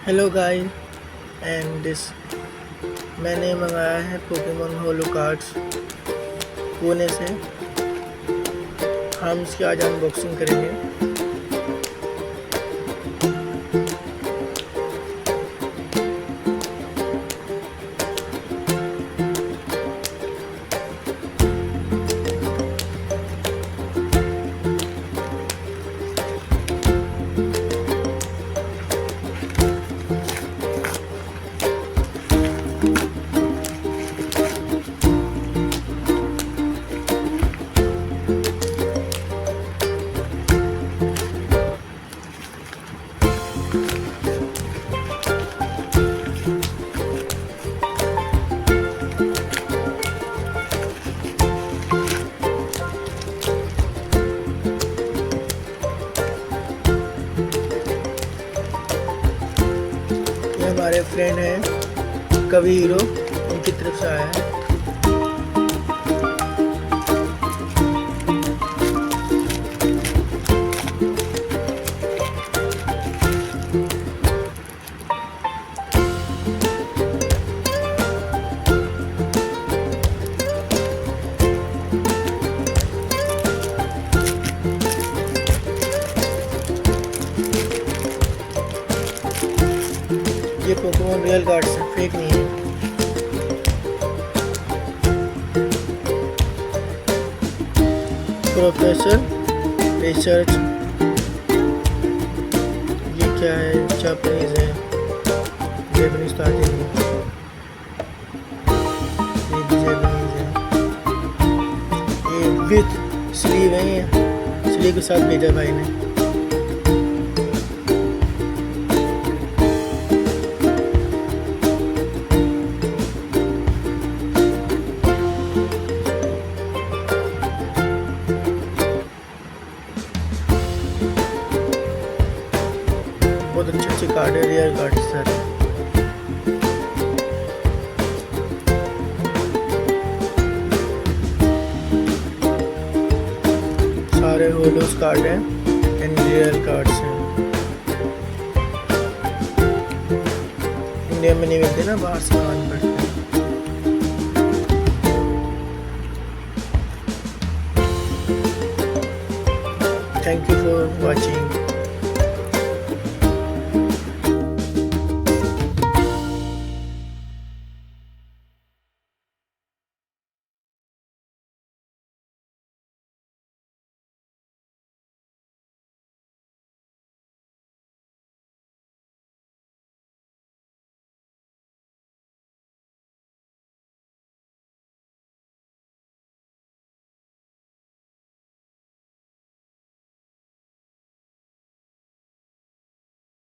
Hello guys and this मैंने मंगाया है पोकेमोन होलो कार्ड्स पुणे से। हम इसकी आज अनबॉक्सिंग करेंगे। ये हमारे फ्रेंड हैं कवि हीरो, उनकी तरफ से आया है। ये पोकेमोन रियल कार्ड्स है, फेक नहीं है। प्रोफेसर रिसर्च, ये क्या है? जापानीज है, जापानीज तो आती नहीं। ये भी जापानीज है। ये विथ स्लीव है, ये स्लीव के साथ भेजा भाई ने। बहुत अच्छे कार्ड है, रियल कार्ड सर। सारे होलोस कार्ड हैं एंड रियल कार्ड्स हैं। इंडिया में नहीं मिलते ना, बाहर से मंगाने पड़ते हैं। Thank you for watching.